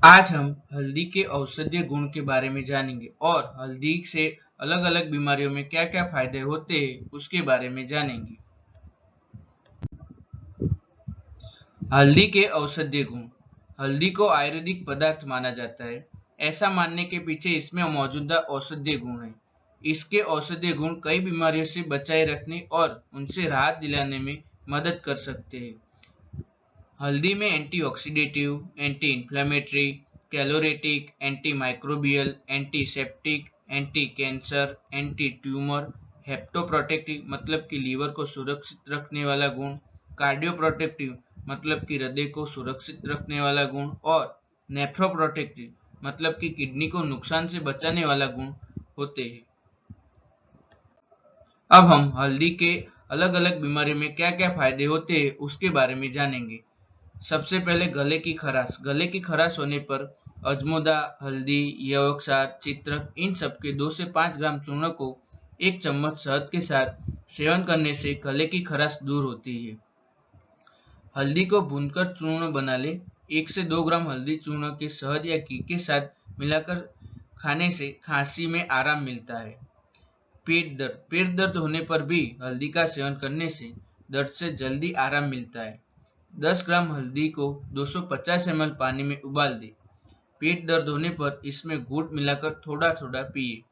आज हम हल्दी के औषधीय गुण के बारे में जानेंगे और हल्दी से अलग अलग बीमारियों में क्या क्या फायदे होते हैं उसके बारे में जानेंगे। हल्दी के औषधीय गुण। हल्दी को आयुर्वेदिक पदार्थ माना जाता है। ऐसा मानने के पीछे इसमें मौजूदा औषधीय गुण है। इसके औषधीय गुण कई बीमारियों से बचाए रखने और उनसे राहत दिलाने में मदद कर सकते हैं। हल्दी में antioxidative, anti inflammatory, choleretic, anti microbial, antiseptic, anti cancer, anti tumour, hepatoprotective मतलब कि लीवर को सुरक्षित रखने वाला गुण, कार्डियोप्रोटेक्टिव मतलब कि हृदय को सुरक्षित रखने वाला गुण और नेफ्रोप्रोटेक्टिव मतलब कि किडनी को नुकसान से बचाने वाला गुण होते हैं। अब हम हल्दी के अलग अलग बीमारियों में क्या क्या फायदे होते हैं उसके बारे में जानेंगे। सबसे पहले गले की खराश। गले की खराश होने पर अजमोदा, हल्दी, यवक्षार, चित्रक इन सब के 2 से 5 ग्राम चूर्ण को 1 चम्मच शहद के साथ सेवन करने से गले की खराश दूर होती है। हल्दी को भूनकर चूर्ण बना ले। 1 से 2 ग्राम हल्दी चूर्ण के शहद या घी के साथ मिलाकर खाने से खांसी में आराम मिलता है। पेट दर्द होने पर भी हल्दी का सेवन करने से दर्द से जल्दी आराम मिलता है। 10 ग्राम हल्दी को 250 ml पानी में उबाल दें। पेट दर्द होने पर इसमें गुड़ मिलाकर थोड़ा थोड़ा पिए।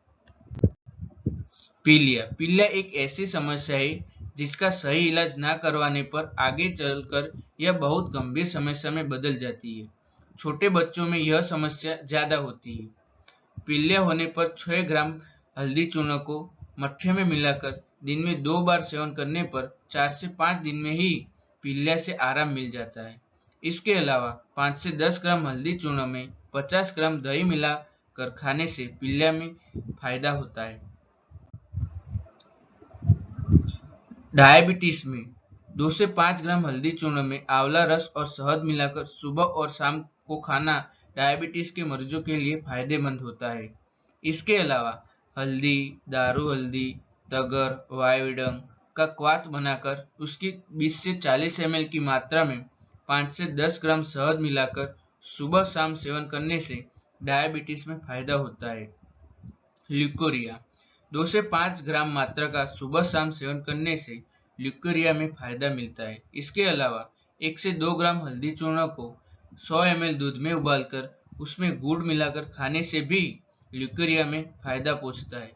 पीलिया। पीलिया एक ऐसी समस्या है जिसका सही इलाज न करवाने पर आगे चलकर यह बहुत गंभीर समस्या में बदल जाती है। छोटे बच्चों में यह समस्या ज्यादा होती है। पीलिया होने पर 6 ग्राम हल्दी चूर्ण को मट्ठे में मिलाकर दिन में 2 बार सेवन करने पर 4 से 5 दिन में ही पीलिया से आराम मिल जाता है। इसके अलावा 5 से 10 ग्राम हल्दी चूर्ण में 50 ग्राम दही मिलाकर खाने से पीलिया में फायदा होता है। डायबिटीज में 2 से 5 ग्राम हल्दी चूर्ण में आंवला रस और शहद मिलाकर सुबह और शाम को खाना डायबिटीज के मरीजों के लिए फायदेमंद होता है। इसके अलावा हल्दी, दारू हल्दी, तगर, वायुडंग का क्वाथ बनाकर उसकी 20 से 40 ml की मात्रा में 5 से 10 ग्राम शहद मिलाकर सुबह शाम सेवन करने से डायबिटीज में फायदा होता है। ल्यूकोरिया 2 से 5 ग्राम मात्रा का सुबह शाम सेवन करने से ल्यूकोरिया में फायदा मिलता है। इसके अलावा 1 से 2 ग्राम हल्दी चूर्ण को 100 ml दूध में उबालकर उसमें गुड़ मिलाकर खाने से भी ल्यूकोरिया में फायदा पहुंचता है।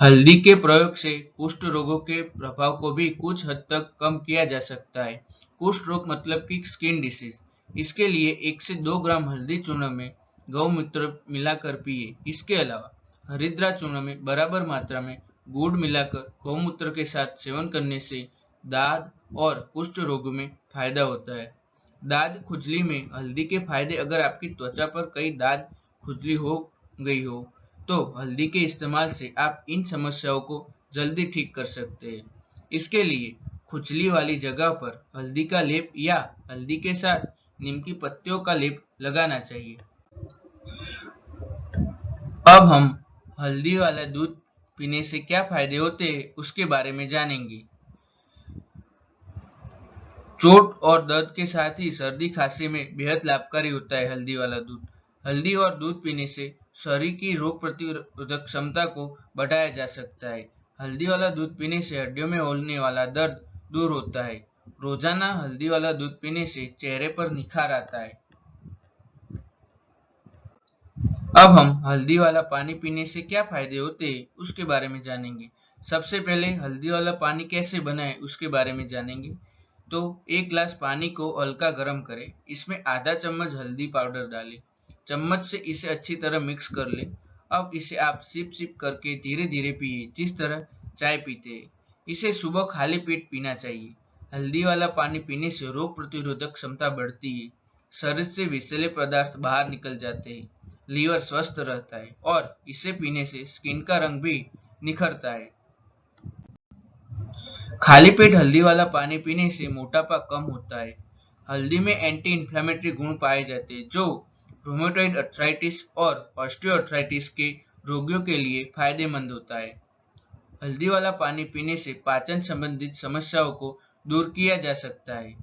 हल्दी के प्रयोग से कुष्ठ रोगों के प्रभाव को भी कुछ हद तक कम किया जा सकता है। कुष्ठ रोग मतलब कि स्किन डिसीज। इसके लिए 1 से 2 ग्राम हल्दी चूर्ण में गौमूत्र मिलाकर पिए। इसके अलावा हरिद्रा चूर्ण में बराबर मात्रा में गुड़ मिलाकर गौमूत्र के साथ सेवन करने से दाद और कुष्ठ रोगों में फायदा होता है। दाद खुजली में हल्दी के फायदे। अगर आपकी त्वचा पर कई दाद खुजली हो गई हो तो हल्दी के इस्तेमाल से आप इन समस्याओं को जल्दी ठीक कर सकते हैं। इसके लिए खुजली वाली जगह पर हल्दी का लेप या हल्दी के साथ नीम की पत्तियों का लेप लगाना चाहिए। अब हम हल्दी वाला दूध पीने से क्या फायदे होते हैं उसके बारे में जानेंगे। चोट और दर्द के साथ ही सर्दी खांसी में बेहद लाभकारी होता है हल्दी वाला दूध। हल्दी और दूध पीने से शरीर की रोग प्रतिरोधक क्षमता को बढ़ाया जा सकता है। हल्दी वाला दूध पीने से हड्डियों में होने वाला दर्द दूर होता है। रोजाना हल्दी वाला दूध पीने से चेहरे पर निखार आता है। अब हम हल्दी वाला पानी पीने से क्या फायदे होते हैं उसके बारे में जानेंगे। सबसे पहले हल्दी वाला पानी कैसे बनाएं उसके बारे में जानेंगे। तो 1 गिलास पानी को हल्का गर्म करें। इसमें आधा चम्मच हल्दी पाउडर डालें। चम्मच से इसे अच्छी तरह मिक्स कर लें। अब इसे आप सिप सिप करके धीरे धीरे पिए जिस तरह चाय पीते हैं। इसे सुबह खाली पेट पीना चाहिए। हल्दी वाला पानी पीने से रोग प्रतिरोधक क्षमता बढ़ती है। शरीर से विषैले पदार्थ बाहर निकल जाते हैं। लीवर स्वस्थ रहता है और इसे पीने से स्किन का रंग भी निखरता है। खाली पेट हल्दी वाला पानी पीने से मोटापा कम होता है। हल्दी में एंटी इन्फ्लेमेटरी गुण पाए जाते हैं जो रूमेटॉइड अर्थराइटिस और ऑस्टियोआर्थराइटिस के रोगियों के लिए फायदेमंद होता है। हल्दी वाला पानी पीने से पाचन संबंधित समस्याओं को दूर किया जा सकता है।